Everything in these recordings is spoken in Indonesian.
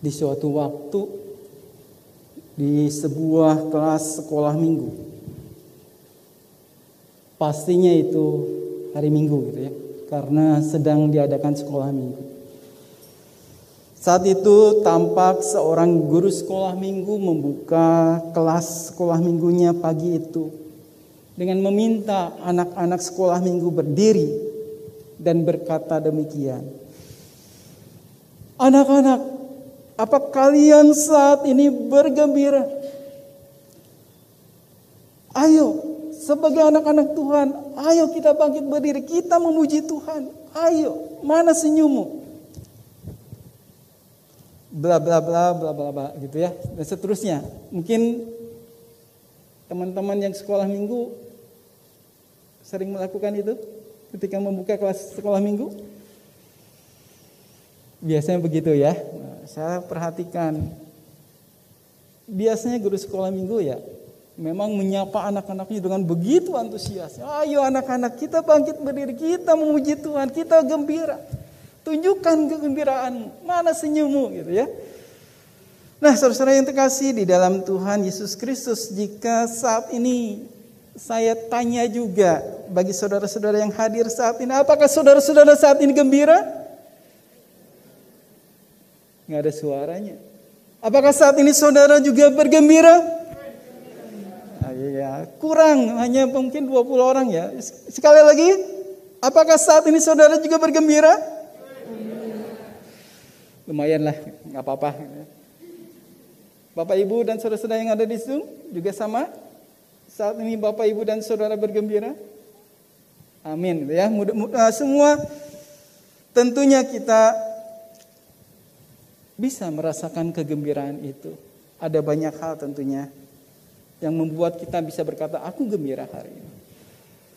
di suatu waktu di sebuah kelas sekolah minggu. Pastinya itu hari Minggu gitu ya, karena sedang diadakan sekolah minggu. Saat itu tampak seorang guru sekolah minggu membuka kelas sekolah minggunya pagi itu dengan meminta anak-anak sekolah minggu berdiri dan berkata demikian. Anak-anak, apa kalian saat ini bergembira? Ayo, sebagai anak-anak Tuhan, ayo kita bangkit berdiri, kita memuji Tuhan. Ayo, mana senyummu? Bla bla bla bla bla bla gitu ya, dan seterusnya. Mungkin teman-teman yang sekolah minggu sering melakukan itu ketika membuka kelas sekolah minggu. Biasanya begitu ya. Nah, saya perhatikan biasanya guru sekolah minggu ya memang menyapa anak-anaknya dengan begitu antusias. Ayo anak-anak, kita bangkit berdiri, kita memuji Tuhan, kita gembira. Tunjukkan kegembiraanmu, mana senyummu gitu ya. Nah, saudara-saudara yang terkasih di dalam Tuhan Yesus Kristus, jika saat ini saya tanya juga bagi saudara-saudara yang hadir saat ini, apakah saudara-saudara saat ini gembira? Nggak ada suaranya. Apakah saat ini saudara juga bergembira? Ya, kurang, hanya mungkin 20 orang ya. Sekali lagi, apakah saat ini saudara juga bergembira? Lumayan lah, nggak apa-apa. Bapak Ibu dan saudara-saudara yang ada di Zoom juga sama. Saat ini Bapak Ibu dan saudara bergembira. Amin. Ya, semua tentunya kita bisa merasakan kegembiraan itu. Ada banyak hal tentunya yang membuat kita bisa berkata, aku gembira hari ini.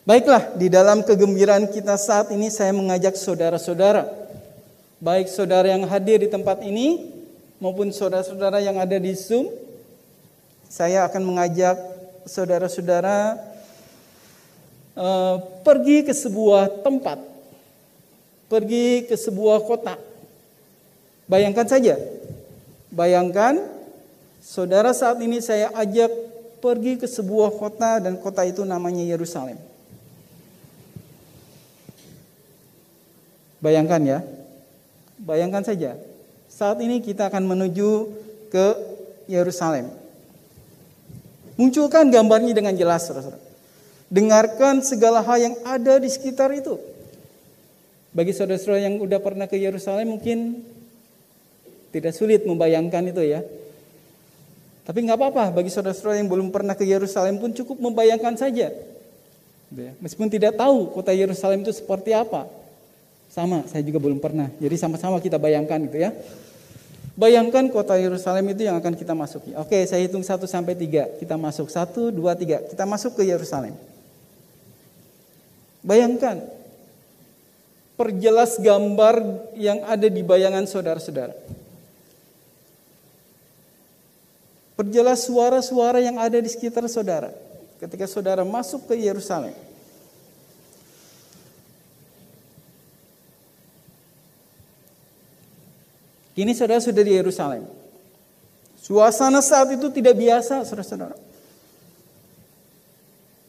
Baiklah, di dalam kegembiraan kita saat ini saya mengajak saudara-saudara, baik saudara yang hadir di tempat ini maupun saudara-saudara yang ada di Zoom, saya akan mengajak saudara-saudara pergi ke sebuah tempat, pergi ke sebuah kota. Bayangkan saja, bayangkan saudara saat ini saya ajak pergi ke sebuah kota dan kota itu namanya Yerusalem. Bayangkan ya, bayangkan saja. Saat ini kita akan menuju ke Yerusalem. Munculkan gambarnya dengan jelas, saudara. Dengarkan segala hal yang ada di sekitar itu. Bagi saudara-saudara yang udah pernah ke Yerusalem mungkin tidak sulit membayangkan itu ya. Tapi nggak apa-apa, bagi saudara-saudara yang belum pernah ke Yerusalem pun cukup membayangkan saja. Meskipun tidak tahu kota Yerusalem itu seperti apa. Sama, saya juga belum pernah. Jadi sama-sama kita bayangkan gitu ya. Bayangkan kota Yerusalem itu yang akan kita masuki. Oke, saya hitung 1 sampai 3. Kita masuk 1, 2, 3. Kita masuk ke Yerusalem. Bayangkan. Perjelas gambar yang ada di bayangan saudara-saudara. Perjelas suara-suara yang ada di sekitar saudara ketika saudara masuk ke Yerusalem. Kini saudara sudah di Yerusalem. Suasana saat itu tidak biasa, saudara-saudara.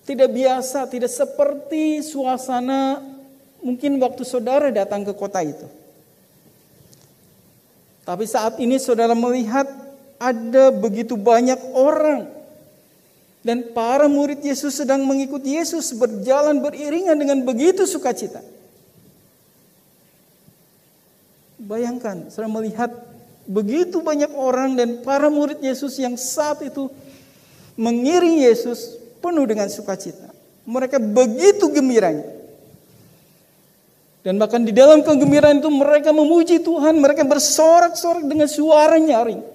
Tidak biasa, tidak seperti suasana mungkin waktu saudara datang ke kota itu. Tapi saat ini saudara melihat ada begitu banyak orang dan para murid Yesus sedang mengikuti Yesus berjalan beriringan dengan begitu sukacita. Bayangkan, saudara melihat begitu banyak orang dan para murid Yesus yang saat itu mengiring Yesus penuh dengan sukacita. Mereka begitu gembiranya. Dan bahkan di dalam kegembiraan itu mereka memuji Tuhan, mereka bersorak-sorak dengan suara nyaring.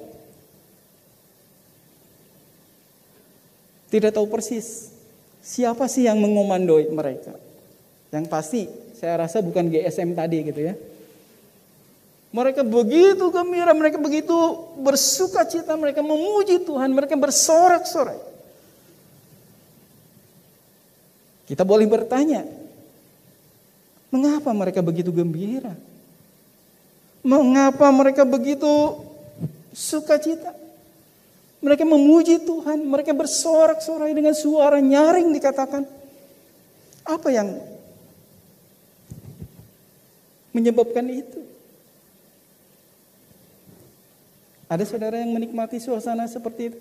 Tidak tahu persis siapa sih yang mengomandoi mereka. Yang pasti saya rasa bukan GSM tadi gitu ya. Mereka begitu gembira, mereka begitu bersukacita, mereka memuji Tuhan, mereka bersorak-sorai. Kita boleh bertanya, mengapa mereka begitu gembira? Mengapa mereka begitu sukacita. Mereka memuji Tuhan, mereka bersorak-sorai dengan suara nyaring dikatakan. Apa yang menyebabkan itu? Ada saudara yang menikmati suasana seperti itu?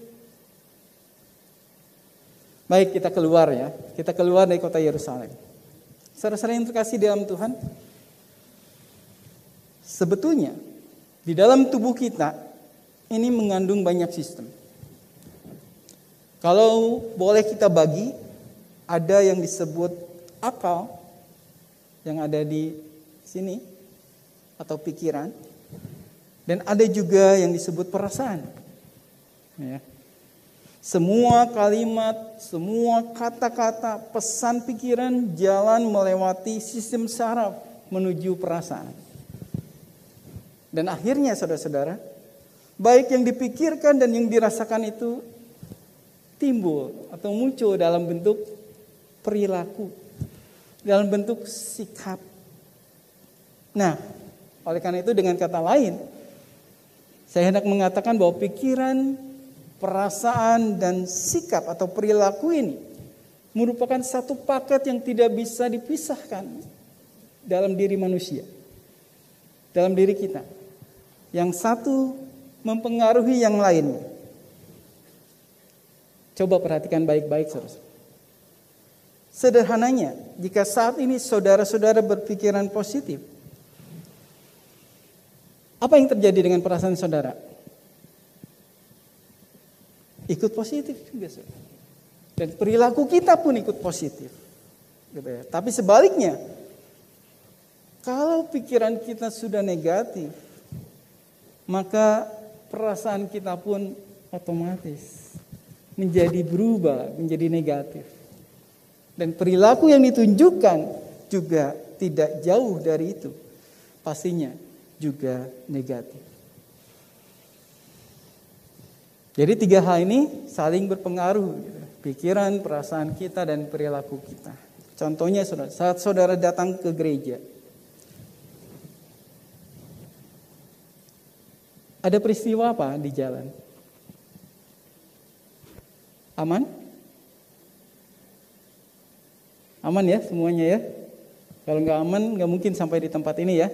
Baik, kita keluar ya. Kita keluar dari kota Yerusalem. Saudara-saudara yang terkasih dalam Tuhan, sebetulnya di dalam tubuh kita ini mengandung banyak sistem. Kalau boleh kita bagi, ada yang disebut akal yang ada di sini atau pikiran, dan ada juga yang disebut perasaan. Ya. Semua kalimat, semua kata-kata, pesan pikiran jalan melewati sistem saraf menuju perasaan. Dan akhirnya saudara-saudara, baik yang dipikirkan dan yang dirasakan itu timbul atau muncul dalam bentuk perilaku, dalam bentuk sikap. Nah, oleh karena itu dengan kata lain, saya hendak mengatakan bahwa pikiran, perasaan, dan sikap atau perilaku ini merupakan satu paket yang tidak bisa dipisahkan dalam diri manusia, dalam diri kita. Yang satu mempengaruhi yang lain. Coba perhatikan baik-baik, saudara. Sederhananya, jika saat ini saudara-saudara berpikiran positif, apa yang terjadi dengan perasaan saudara? Ikut positif juga, saudara. Dan perilaku kita pun ikut positif. Gitu ya. Tapi sebaliknya, kalau pikiran kita sudah negatif, maka perasaan kita pun otomatis menjadi berubah, menjadi negatif. Dan perilaku yang ditunjukkan juga tidak jauh dari itu. Pastinya juga negatif. Jadi 3 hal ini saling berpengaruh. Pikiran, perasaan kita, dan perilaku kita. Contohnya saudara, saat saudara datang ke gereja, ada peristiwa apa di jalan? Aman? Aman ya semuanya ya? Kalau nggak aman nggak mungkin sampai di tempat ini ya.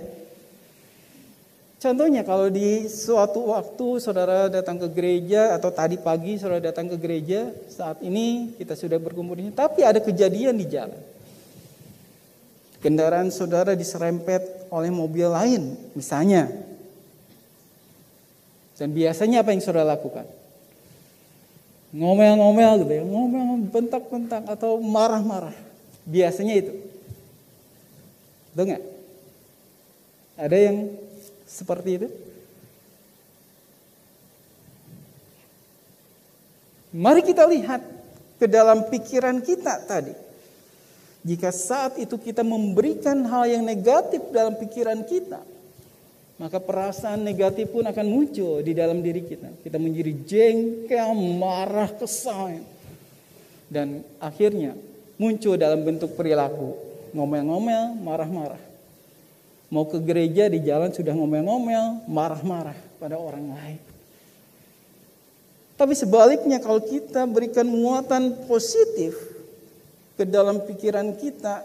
Contohnya kalau di suatu waktu saudara datang ke gereja atau tadi pagi saudara datang ke gereja, saat ini kita sudah berkumpul di sini, tapi ada kejadian di jalan. Kendaraan saudara diserempet oleh mobil lain misalnya. Dan biasanya apa yang saudara lakukan? Ngomel-ngomel gitu ya, ngomel, bentak-bentak atau marah-marah. Biasanya itu. Betul nggak? Ada yang seperti itu? Mari kita lihat ke dalam pikiran kita tadi. Jika saat itu kita memberikan hal yang negatif dalam pikiran kita, maka perasaan negatif pun akan muncul di dalam diri kita. Kita menjadi jengkel, marah, kesal. Dan akhirnya muncul dalam bentuk perilaku. Ngomel-ngomel, marah-marah. Mau ke gereja di jalan sudah ngomel-ngomel, marah-marah pada orang lain. Tapi sebaliknya kalau kita berikan muatan positif ke dalam pikiran kita,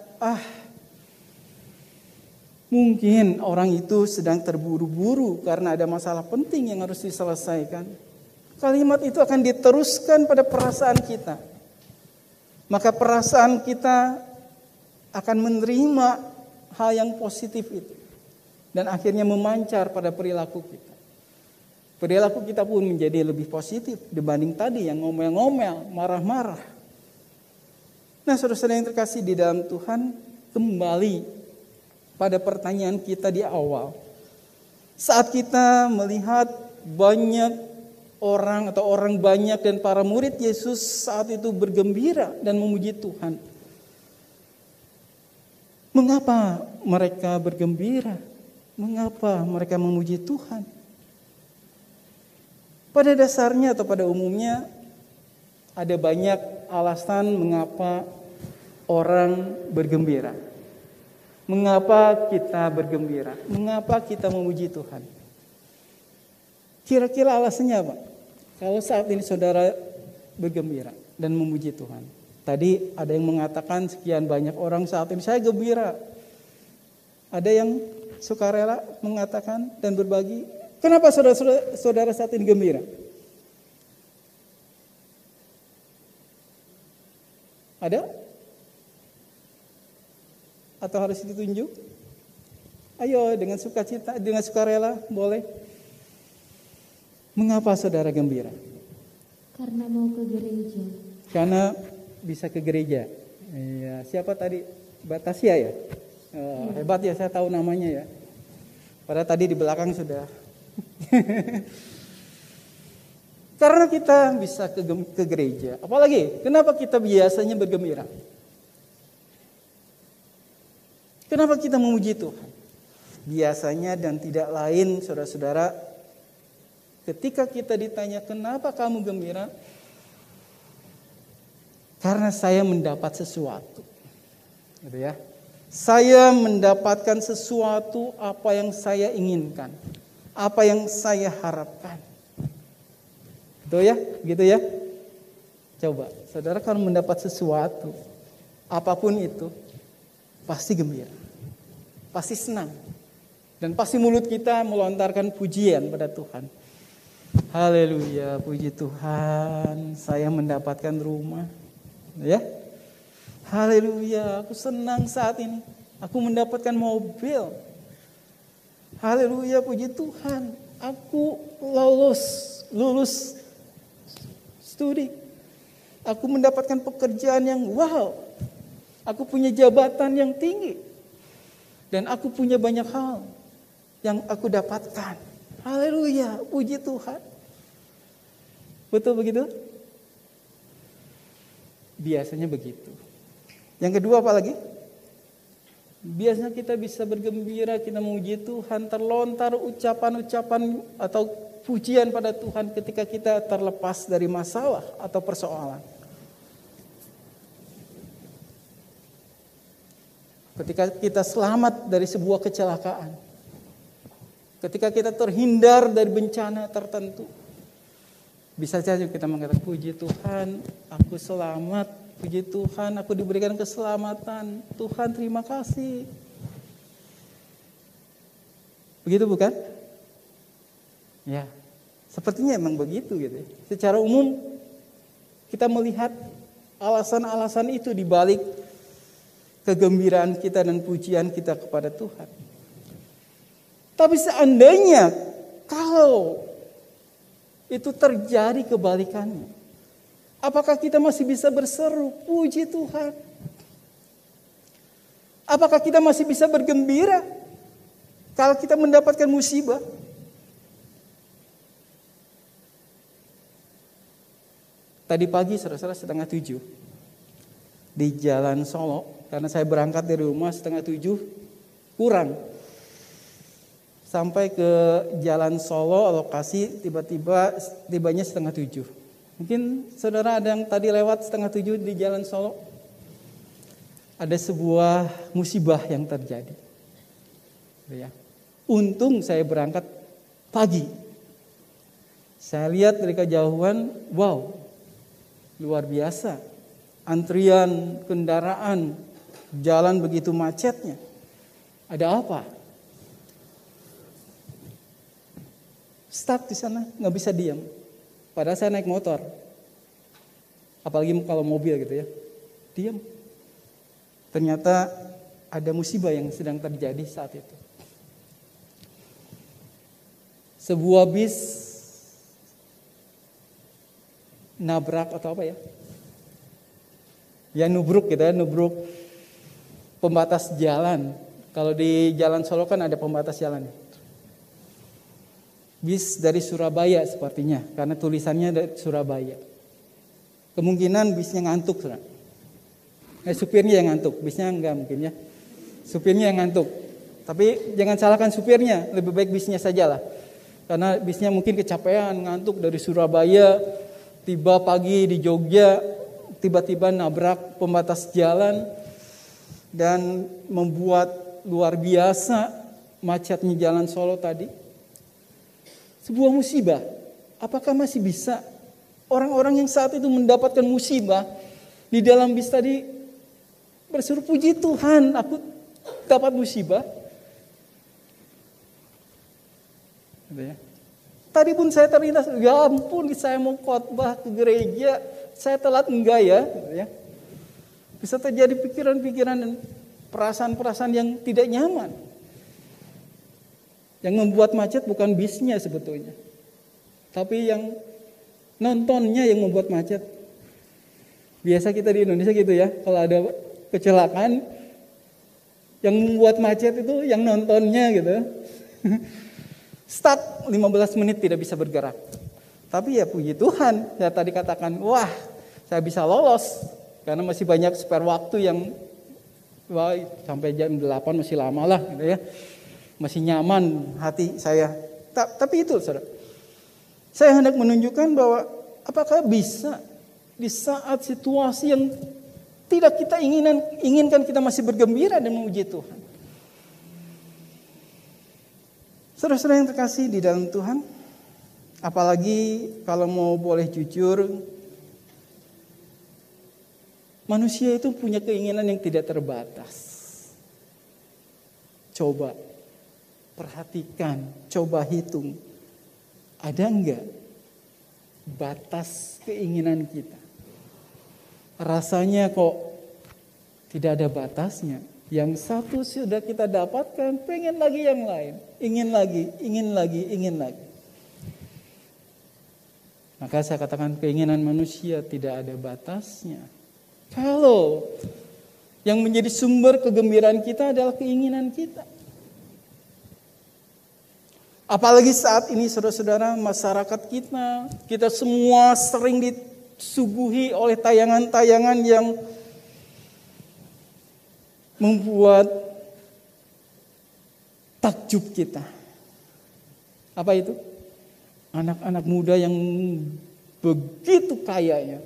mungkin orang itu sedang terburu-buru karena ada masalah penting yang harus diselesaikan. Kalimat itu akan diteruskan pada perasaan kita. Maka perasaan kita akan menerima hal yang positif itu. Dan akhirnya memancar pada perilaku kita. Perilaku kita pun menjadi lebih positif dibanding tadi yang ngomel-ngomel, marah-marah. Nah, saudara-saudara yang terkasih di dalam Tuhan, kembali pada pertanyaan kita di awal. Saat kita melihat banyak orang atau orang banyak dan para murid Yesus saat itu bergembira dan memuji Tuhan. Mengapa mereka bergembira? Mengapa mereka memuji Tuhan? Pada dasarnya atau pada umumnya ada banyak alasan mengapa orang bergembira. Mengapa kita bergembira? Mengapa kita memuji Tuhan? Kira-kira alasannya apa? Kalau saat ini saudara bergembira dan memuji Tuhan. Tadi ada yang mengatakan sekian banyak orang saat ini saya gembira. Ada yang sukarela mengatakan dan berbagi. Kenapa saudara saat ini gembira? Ada? Atau harus ditunjuk? Ayo dengan sukacita, dengan sukarela, boleh. Mengapa saudara gembira? Karena mau ke gereja. Karena bisa ke gereja. Iya, siapa tadi? Batasia ya? Hebat ya, saya tahu namanya ya. Padahal tadi di belakang sudah. Karena kita bisa ke gereja. Apalagi, kenapa kita biasanya bergembira? Kenapa kita memuji Tuhan? Biasanya dan tidak lain, saudara-saudara, ketika kita ditanya kenapa kamu gembira? Karena saya mendapat sesuatu. Gitu ya. Saya mendapatkan sesuatu apa yang saya inginkan. Apa yang saya harapkan. Gitu ya? Gitu ya? Coba, saudara kalau mendapat sesuatu, apapun itu, pasti gembira. Pasti senang. Dan pasti mulut kita melontarkan pujian pada Tuhan. Haleluya, puji Tuhan, saya mendapatkan rumah. Ya, haleluya, aku senang saat ini. Aku mendapatkan mobil. Haleluya, puji Tuhan, aku lulus studi. Aku mendapatkan pekerjaan yang wow. Aku punya jabatan yang tinggi. Dan aku punya banyak hal yang aku dapatkan. Haleluya, puji Tuhan. Betul begitu? Biasanya begitu. Yang kedua apa lagi? Biasanya kita bisa bergembira, kita memuji Tuhan, terlontar ucapan-ucapan atau pujian pada Tuhan ketika kita terlepas dari masalah atau persoalan. Ketika kita selamat dari sebuah kecelakaan. Ketika kita terhindar dari bencana tertentu. Bisa saja kita mengatakan, puji Tuhan, aku selamat. Puji Tuhan, aku diberikan keselamatan. Tuhan, terima kasih. Begitu bukan? Ya, sepertinya emang begitu gitu. Secara umum, kita melihat alasan-alasan itu di balik kegembiraan kita dan pujian kita kepada Tuhan. Tapi seandainya kalau itu terjadi kebalikannya, apakah kita masih bisa berseru puji Tuhan? Apakah kita masih bisa bergembira kalau kita mendapatkan musibah? Tadi pagi saudara-saudara 6:30 di Jalan Solo, karena saya berangkat dari rumah 6:30 kurang. Sampai ke Jalan Solo lokasi tibanya 6:30. Mungkin saudara ada yang tadi lewat 6:30 di Jalan Solo. Ada sebuah musibah yang terjadi. Ya. Untung saya berangkat pagi. Saya lihat dari kejauhan, wow, luar biasa. Antrian kendaraan, jalan begitu macetnya. Ada apa? Stuck di sana, nggak bisa diam. Padahal saya naik motor. Apalagi kalau mobil gitu ya. Diam. Ternyata ada musibah yang sedang terjadi saat itu. Sebuah bis nabrak atau apa ya? Ya nubruk gitu ya, nubruk pembatas jalan. Kalau di Jalan Solo kan ada pembatas jalan. Bis dari Surabaya sepertinya, karena tulisannya dari Surabaya. Kemungkinan bisnya ngantuk. Supirnya yang ngantuk, bisnya enggak mungkin ya. Supirnya yang ngantuk. Tapi jangan salahkan supirnya, lebih baik bisnya sajalah. Karena bisnya mungkin kecapean, ngantuk dari Surabaya, tiba pagi di Jogja, tiba-tiba nabrak pembatas jalan dan membuat luar biasa macetnya Jalan Solo tadi. sebuah musibah, apakah masih bisa orang-orang yang saat itu mendapatkan musibah di dalam bis tadi berseru, puji Tuhan, aku dapat musibah? Gitu ya. Tadi pun saya terlintas, ya ampun, saya mau khotbah ke gereja, saya telat enggak ya? Gitu ya. Bisa terjadi pikiran-pikiran dan perasaan-perasaan yang tidak nyaman. Yang membuat macet bukan bisnya sebetulnya, tapi yang nontonnya yang membuat macet. Biasa kita di Indonesia gitu ya, kalau ada kecelakaan, yang membuat macet itu yang nontonnya gitu. Start 15 menit tidak bisa bergerak. Tapi ya puji Tuhan, saya tadi katakan, wah saya bisa lolos. Karena masih banyak spare waktu yang sampai jam 8 masih lama lah gitu ya. Masih nyaman hati saya. Tapi itu saudara, saya hendak menunjukkan bahwa apakah bisa di saat situasi yang tidak kita inginkan kita masih bergembira dan memuji Tuhan. Saudara-saudara yang terkasih di dalam Tuhan, apalagi kalau mau boleh jujur, manusia itu punya keinginan yang tidak terbatas. Coba perhatikan, coba hitung. Ada enggak batas keinginan kita? Rasanya kok tidak ada batasnya. Yang satu sudah kita dapatkan, pengen lagi yang lain. Ingin lagi, ingin lagi, ingin lagi. Maka saya katakan keinginan manusia tidak ada batasnya. Kalau yang menjadi sumber kegembiraan kita adalah keinginan kita. Apalagi saat ini saudara-saudara, masyarakat kita semua sering disuguhi oleh tayangan-tayangan yang membuat takjub kita. Apa itu? Anak-anak muda yang begitu kayanya,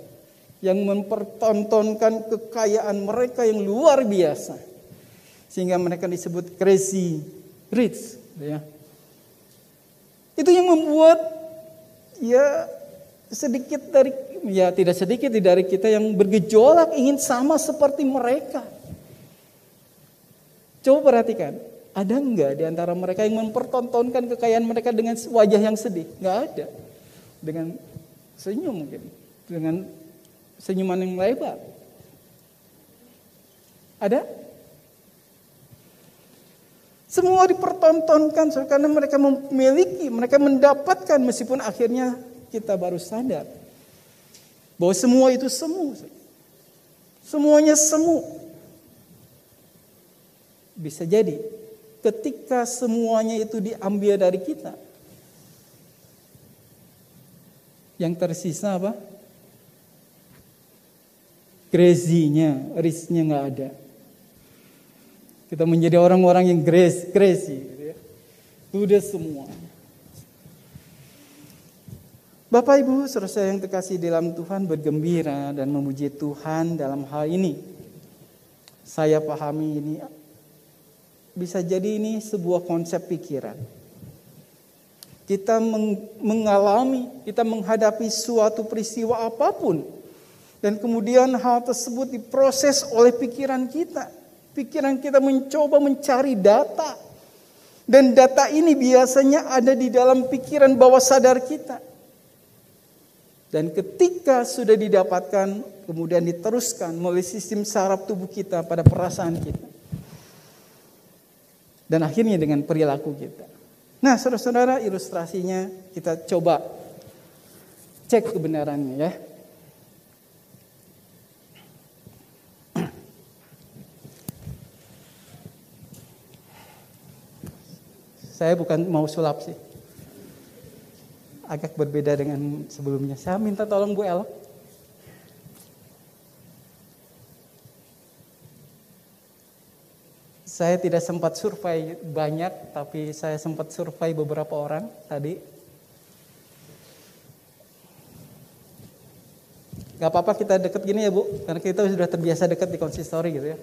yang mempertontonkan kekayaan mereka yang luar biasa, sehingga mereka disebut crazy rich, ya. Itu yang membuat tidak sedikit dari kita yang bergejolak ingin sama seperti mereka. Coba perhatikan, ada enggak di antara mereka yang mempertontonkan kekayaan mereka dengan wajah yang sedih? Enggak ada. Dengan senyum mungkin, dengan senyuman yang lebar. Ada? Semua dipertontonkan karena mereka memiliki, mereka mendapatkan, meskipun akhirnya kita baru sadar bahwa semua itu semu. Semuanya semu. Bisa jadi ketika semuanya itu diambil dari kita, yang tersisa apa? Crazy-nya, risk-nya nggak ada. Kita menjadi orang-orang yang crazy, gitu ya. Sudah semua. Bapak Ibu, saudara yang terkasih dalam Tuhan, bergembira dan memuji Tuhan dalam hal ini. Saya pahami ini bisa jadi ini sebuah konsep pikiran. Kita mengalami, kita menghadapi suatu peristiwa apapun, dan kemudian hal tersebut diproses oleh pikiran kita. Pikiran kita mencoba mencari data. Dan data ini biasanya ada di dalam pikiran bawah sadar kita. Dan ketika sudah didapatkan, kemudian diteruskan melalui sistem saraf tubuh kita pada perasaan kita. Dan akhirnya dengan perilaku kita. Nah, saudara-saudara, ilustrasinya kita coba cek kebenarannya ya. Saya bukan mau sulap sih. Agak berbeda dengan sebelumnya. Saya minta tolong Bu Ella. Saya tidak sempat survei banyak, tapi saya sempat survei beberapa orang tadi. Gak apa-apa kita deket gini ya Bu, karena kita sudah terbiasa dekat di konsistori gitu ya.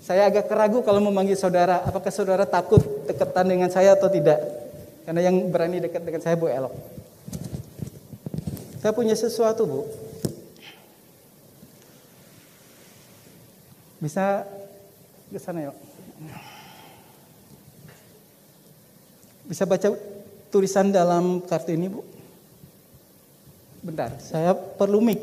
Saya agak ragu kalau memanggil saudara, apakah saudara takut deketan dengan saya atau tidak? Karena yang berani dekat dengan saya Bu Elok. Saya punya sesuatu Bu. Bisa ke sana yuk. Bisa baca tulisan dalam kartu ini Bu? Bentar, saya perlu mic.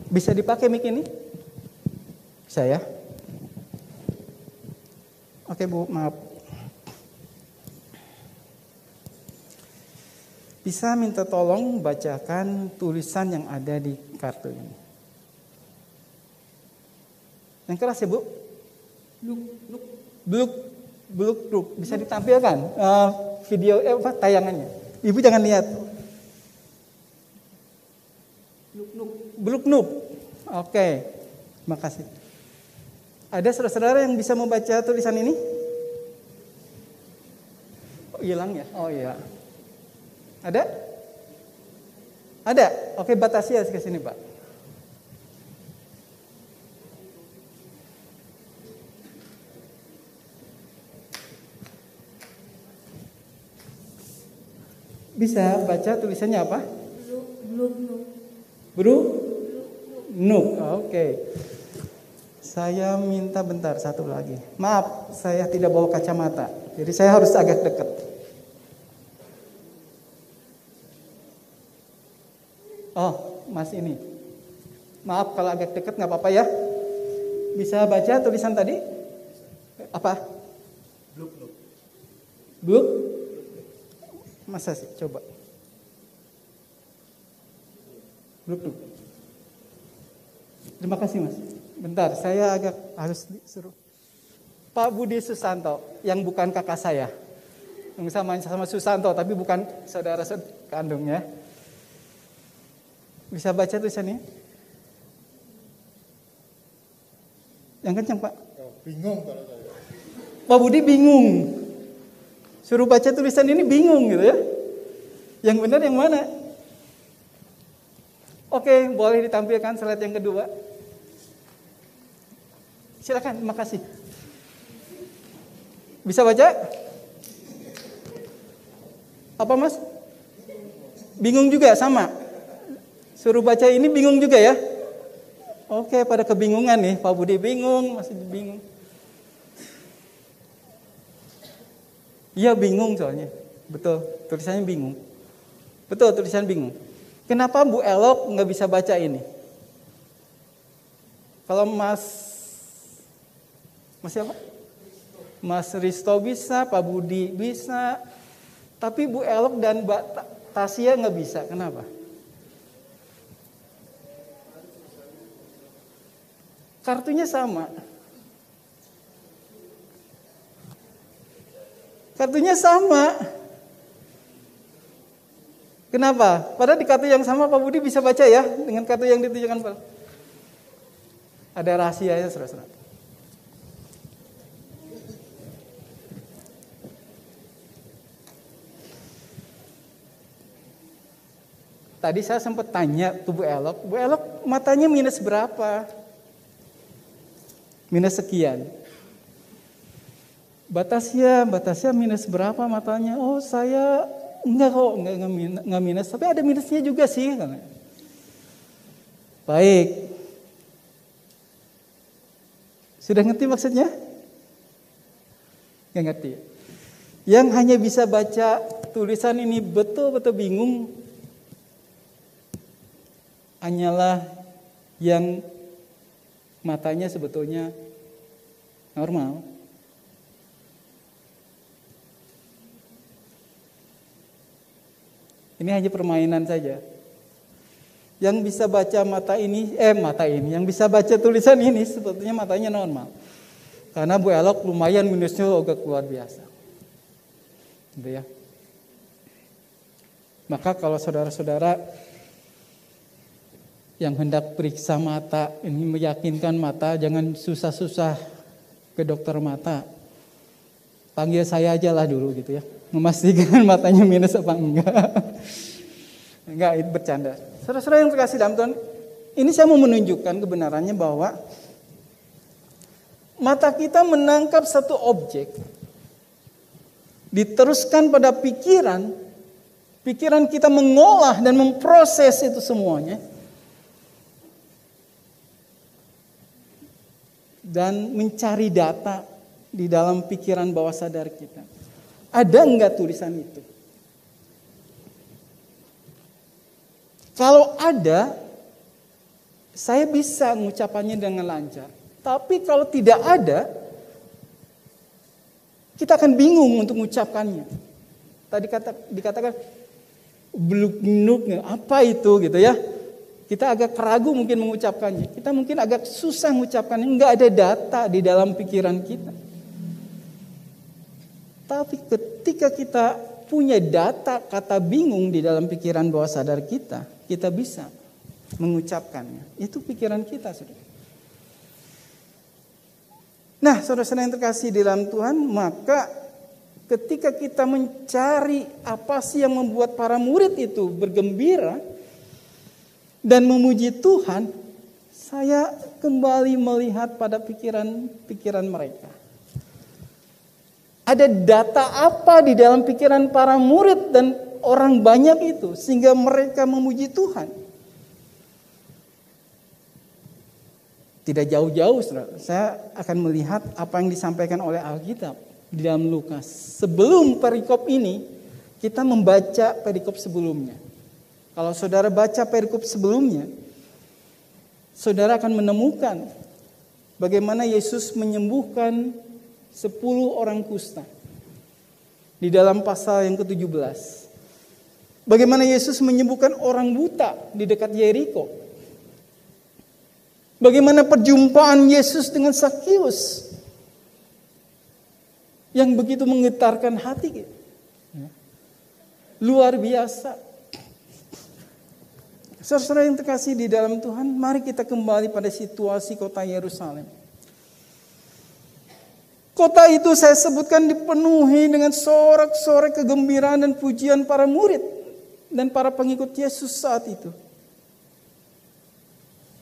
Bisa dipakai mic ini? Bisa ya? Oke Bu, maaf. Bisa minta tolong bacakan tulisan yang ada di kartu ini. Yang keras ya Bu? Bluk. Bisa ditampilkan video tayangannya. Ibu jangan lihat. Bluk. Oke, makasih. Ada saudara-saudara yang bisa membaca tulisan ini? Oh, hilang ya? Oh iya. Ada? Ada? Oke, batasi ya ke sini Pak. Bisa baca tulisannya apa? Nuk. Oke. Saya minta bentar satu lagi. Maaf, saya tidak bawa kacamata. Jadi saya harus agak dekat. Oh, Mas ini. Maaf kalau agak dekat nggak apa-apa ya. Bisa baca tulisan tadi? Apa? Bluk. Masa sih? Coba. Bluk. Terima kasih Mas. Bentar, saya agak harus disuruh. Pak Budi Susanto, yang bukan kakak saya. Yang sama Susanto, tapi bukan saudara kandungnya. Bisa baca tulisannya? Yang kencang Pak. Bingung kalau saya. Pak Budi bingung. Suruh baca tulisan ini bingung gitu ya. Yang benar yang mana? Oke, boleh ditampilkan slide yang kedua. Silakan, terima kasih. Bisa baca? Apa Mas? Bingung juga sama? Suruh baca ini bingung juga ya? Oke, pada kebingungan nih. Pak Budi bingung, masih bingung. Iya bingung soalnya. Betul, tulisannya bingung. Betul, tulisan bingung. Kenapa Bu Elok nggak bisa baca ini? Kalau Mas siapa? Mas Risto bisa, Pak Budi bisa. Tapi Bu Elok dan Mbak Tasya nggak bisa. Kenapa? Kartunya sama. Kartunya sama. Kenapa? Padahal di kartu yang sama Pak Budi bisa baca ya dengan kartu yang ditunjukkan Pak. Ada rahasianya saudara-saudara. Tadi saya sempat tanya ke Bu Elok matanya minus berapa? Minus sekian. Batasnya minus berapa matanya? Oh saya enggak kok, enggak minus. Tapi ada minusnya juga sih. Baik. Sudah ngerti maksudnya? Enggak ngerti. Yang hanya bisa baca tulisan ini betul-betul bingung hanyalah yang matanya sebetulnya normal. Ini hanya permainan saja. Yang bisa baca yang bisa baca tulisan ini sebetulnya matanya normal. Karena Bu Elok lumayan minusnya agak luar biasa. Gitu ya. Maka kalau saudara-saudara yang hendak periksa mata, ini meyakinkan mata, jangan susah-susah ke dokter mata. Panggil saya aja lah dulu gitu ya. Memastikan matanya minus apa enggak. Enggak, itu bercanda. Saudara-saudara yang terkasih dalam Tuhan, ini saya mau menunjukkan kebenarannya bahwa mata kita menangkap satu objek, diteruskan pada pikiran, pikiran kita mengolah dan memproses itu semuanya, dan mencari data di dalam pikiran bawah sadar kita. Ada enggak tulisan itu? Kalau ada, saya bisa mengucapannya dengan lancar. Tapi kalau tidak ada, kita akan bingung untuk mengucapkannya. Tadi dikatakan bluk-bluk, apa itu gitu ya? Kita agak ragu mungkin mengucapkannya. Kita mungkin agak susah mengucapkannya. Enggak ada data di dalam pikiran kita. Tapi ketika kita punya data kata bingung di dalam pikiran bawah sadar kita, kita bisa mengucapkannya. Itu pikiran kita, saudara. Nah, saudara-saudara yang terkasih di dalam Tuhan, maka ketika kita mencari apa sih yang membuat para murid itu bergembira dan memuji Tuhan, saya kembali melihat pada pikiran mereka. Ada data apa di dalam pikiran para murid dan orang banyak itu sehingga mereka memuji Tuhan? Tidak jauh-jauh, saudara, saya akan melihat apa yang disampaikan oleh Alkitab di dalam Lukas. Sebelum perikop ini, kita membaca perikop sebelumnya. Kalau saudara baca perikop sebelumnya, saudara akan menemukan bagaimana Yesus menyembuhkan 10 orang kusta. Di dalam pasal yang ke-17. Bagaimana Yesus menyembuhkan orang buta di dekat Yeriko. Bagaimana perjumpaan Yesus dengan Sakius yang begitu menggetarkan hati. Luar biasa. Saudara yang terkasih di dalam Tuhan, mari kita kembali pada situasi kota Yerusalem. Kota itu saya sebutkan dipenuhi dengan sorak-sorai kegembiraan dan pujian para murid dan para pengikut Yesus saat itu.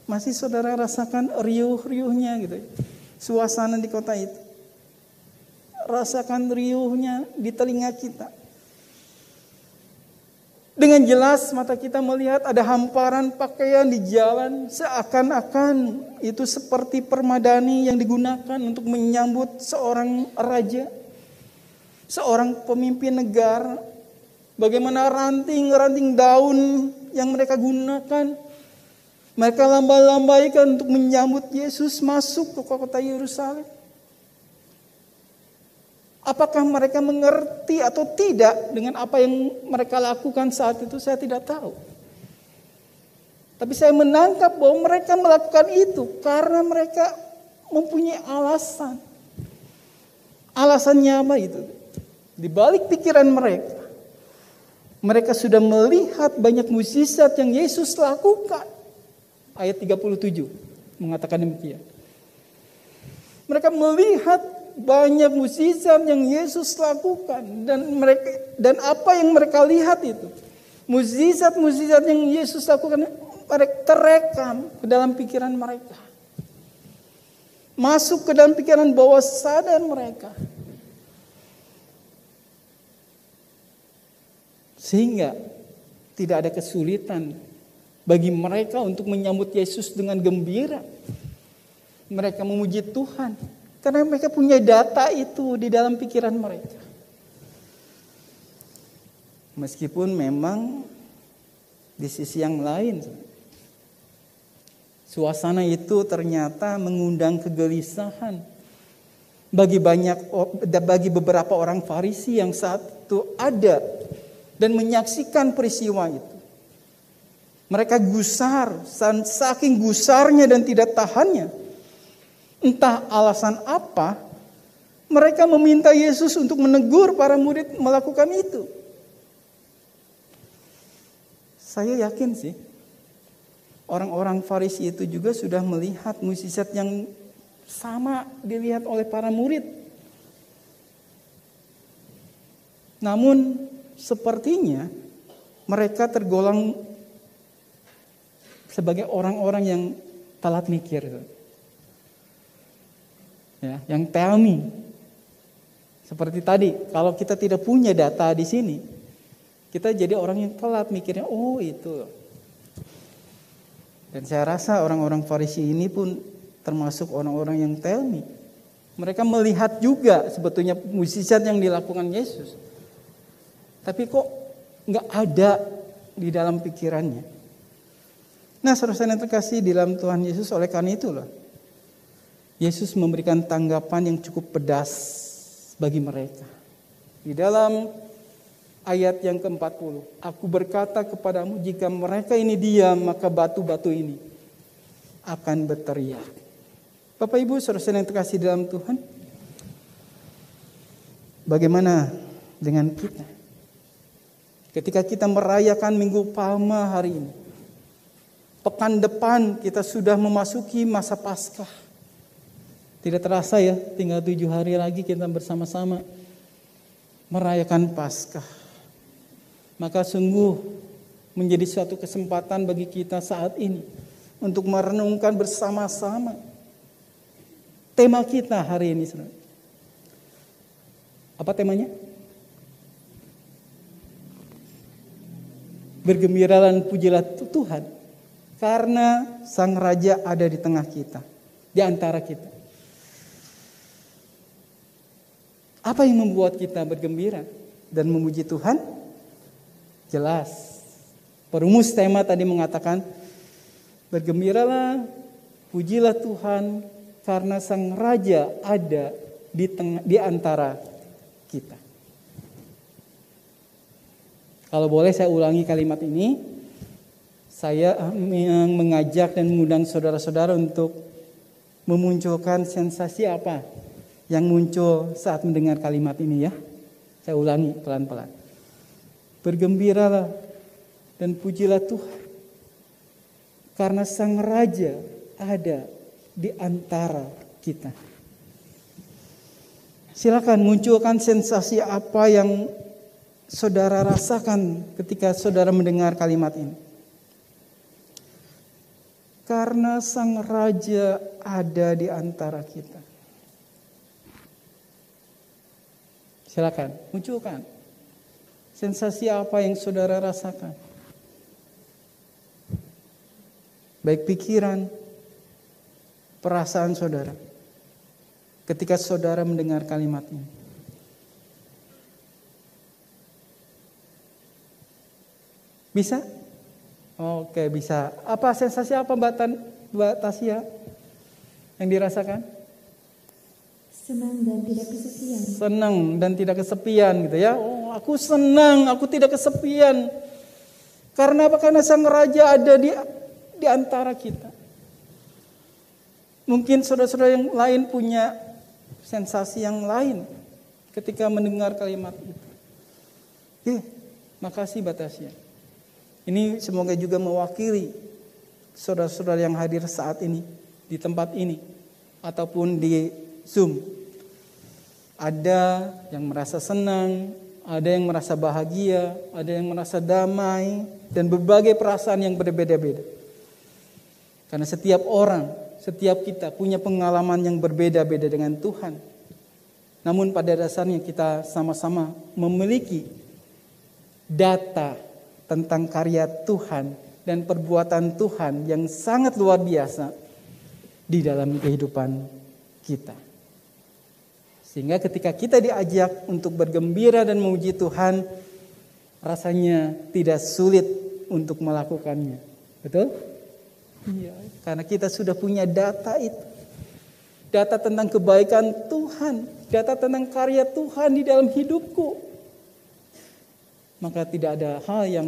Masih saudara rasakan riuh-riuhnya gitu, suasana di kota itu. Rasakan riuhnya di telinga kita. Dengan jelas mata kita melihat ada hamparan pakaian di jalan, seakan-akan itu seperti permadani yang digunakan untuk menyambut seorang raja, seorang pemimpin negara. Bagaimana ranting-ranting daun yang mereka gunakan, mereka lambai-lambaikan untuk menyambut Yesus masuk ke kota Yerusalem. Apakah mereka mengerti atau tidak dengan apa yang mereka lakukan saat itu, saya tidak tahu. Tapi saya menangkap bahwa mereka melakukan itu karena mereka mempunyai alasan. Alasannya apa itu? Di balik pikiran mereka, mereka sudah melihat banyak mukjizat yang Yesus lakukan. Ayat 37 mengatakan demikian. Mereka melihat banyak mukjizat yang Yesus lakukan dan apa yang mereka lihat itu, mukjizat-mukjizat yang Yesus lakukan, mereka terekam ke dalam pikiran mereka, masuk ke dalam pikiran bawah sadar mereka, sehingga tidak ada kesulitan bagi mereka untuk menyambut Yesus dengan gembira. Mereka memuji Tuhan karena mereka punya data itu di dalam pikiran mereka. Meskipun memang di sisi yang lain, suasana itu ternyata mengundang kegelisahan bagi beberapa orang Farisi yang saat itu ada dan menyaksikan peristiwa itu. Mereka gusar, saking gusarnya dan tidak tahannya. Entah alasan apa, mereka meminta Yesus untuk menegur para murid melakukan itu. Saya yakin sih, orang-orang Farisi itu juga sudah melihat mukjizat yang sama dilihat oleh para murid. Namun sepertinya mereka tergolong sebagai orang-orang yang telat mikir. Ya, yang tell me. Seperti tadi, kalau kita tidak punya data di sini, kita jadi orang yang telat mikirnya, oh itu. Dan saya rasa orang-orang Farisi ini pun termasuk orang-orang yang tell me. Mereka melihat juga sebetulnya mukjizat yang dilakukan Yesus. Tapi kok nggak ada di dalam pikirannya. Nah, saudara yang terkasih di dalam Tuhan Yesus, oleh karena itulah Yesus memberikan tanggapan yang cukup pedas bagi mereka. Di dalam ayat yang ke-40, aku berkata kepadamu, jika mereka ini diam, maka batu-batu ini akan berteriak. Bapak Ibu, saudara yang terkasih dalam Tuhan, bagaimana dengan kita? Ketika kita merayakan Minggu Palma hari ini, pekan depan kita sudah memasuki masa Paskah. Tidak terasa ya, tinggal 7 hari lagi kita bersama-sama merayakan Paskah. Maka sungguh menjadi suatu kesempatan bagi kita saat ini untuk merenungkan bersama-sama tema kita hari ini. Apa temanya? Bergembiralah dan pujilah Tuhan, karena Sang Raja ada di tengah kita, di antara kita. Apa yang membuat kita bergembira dan memuji Tuhan? Jelas. Perumus tema tadi mengatakan, bergembiralah, pujilah Tuhan, karena Sang Raja ada di antara kita. Kalau boleh saya ulangi kalimat ini, saya mengajak dan mengundang saudara-saudara untuk memunculkan sensasi apa yang muncul saat mendengar kalimat ini ya. Saya ulangi pelan-pelan. Bergembiralah dan pujilah Tuhan, karena Sang Raja ada di antara kita. Silakan munculkan sensasi apa yang saudara rasakan ketika saudara mendengar kalimat ini. Karena Sang Raja ada di antara kita. Silakan, munculkan. Sensasi apa yang saudara rasakan? Baik pikiran, perasaan saudara. Ketika saudara mendengar kalimat ini. Bisa? Oke, bisa. Apa sensasi apa Mbak Tasya yang dirasakan? Senang dan tidak kesepian. Senang dan tidak kesepian gitu ya. Oh, aku senang, aku tidak kesepian. Karena apa? Karena Sang Raja ada di antara kita. Mungkin saudara-saudara yang lain punya sensasi yang lain ketika mendengar kalimat itu. Makasih Batasya. Ini semoga juga mewakili saudara-saudara yang hadir saat ini di tempat ini ataupun di Zoom. Ada yang merasa senang, ada yang merasa bahagia, ada yang merasa damai, dan berbagai perasaan yang berbeda-beda. Karena setiap orang, setiap kita punya pengalaman yang berbeda-beda dengan Tuhan. Namun pada dasarnya kita sama-sama memiliki data tentang karya Tuhan dan perbuatan Tuhan yang sangat luar biasa di dalam kehidupan kita. Sehingga ketika kita diajak untuk bergembira dan memuji Tuhan, rasanya tidak sulit untuk melakukannya. Betul? Iya, karena kita sudah punya data itu. Data tentang kebaikan Tuhan, data tentang karya Tuhan di dalam hidupku. Maka tidak ada hal yang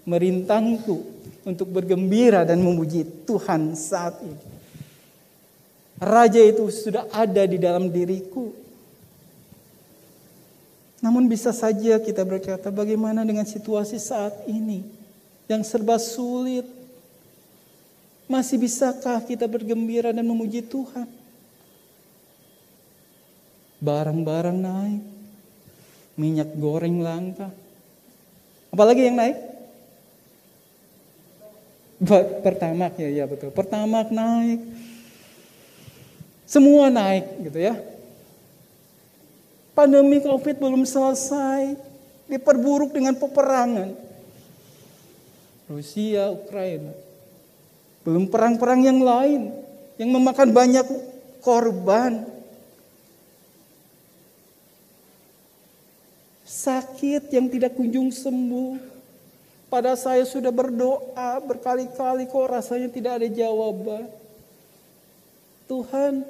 merintangiku untuk bergembira dan memuji Tuhan saat ini. Raja itu sudah ada di dalam diriku. Namun bisa saja kita berkata, bagaimana dengan situasi saat ini yang serba sulit? Masih bisakah kita bergembira dan memuji Tuhan? Barang-barang naik, minyak goreng langka. Apalagi yang naik? Pertamax ya betul. Pertamax naik. Semua naik gitu ya. Pandemi COVID belum selesai, diperburuk dengan peperangan. Rusia, Ukraina. Belum perang-perang yang lain yang memakan banyak korban. Sakit yang tidak kunjung sembuh. Pada saya sudah berdoa berkali-kali kok rasanya tidak ada jawaban. Tuhan,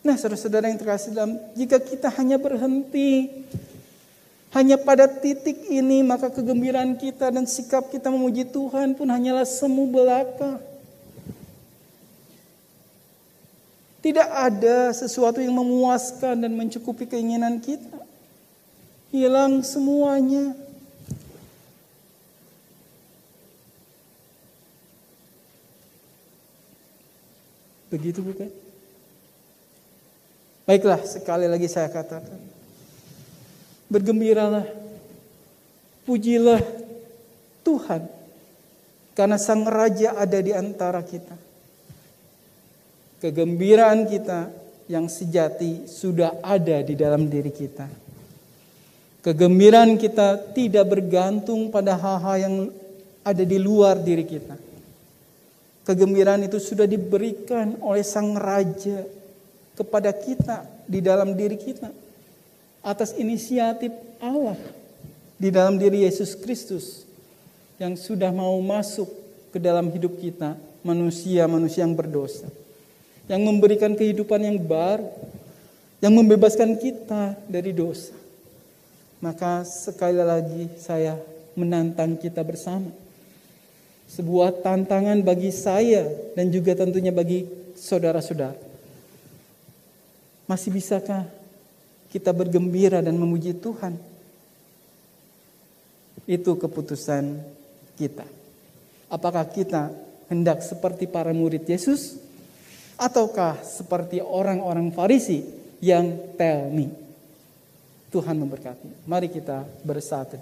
nah saudara-saudara yang terkasih dalam, jika kita hanya berhenti hanya pada titik ini, maka kegembiraan kita dan sikap kita memuji Tuhan pun hanyalah semu belaka. Tidak ada sesuatu yang memuaskan dan mencukupi keinginan kita. Hilang semuanya. Begitu bukan? Baiklah, sekali lagi saya katakan. Bergembiralah. Pujilah Tuhan. Karena Sang Raja ada di antara kita. Kegembiraan kita yang sejati sudah ada di dalam diri kita. Kegembiraan kita tidak bergantung pada hal-hal yang ada di luar diri kita. Kegembiraan itu sudah diberikan oleh Sang Raja kepada kita di dalam diri kita. Atas inisiatif Allah di dalam diri Yesus Kristus yang sudah mau masuk ke dalam hidup kita, manusia-manusia yang berdosa. Yang memberikan kehidupan yang baru, yang membebaskan kita dari dosa. Maka sekali lagi saya menantang kita bersama. Sebuah tantangan bagi saya dan juga tentunya bagi saudara-saudara. Masih bisakah kita bergembira dan memuji Tuhan? Itu keputusan kita. Apakah kita hendak seperti para murid Yesus? Ataukah seperti orang-orang Farisi yang tell me? Tuhan memberkati. Mari kita bersatu.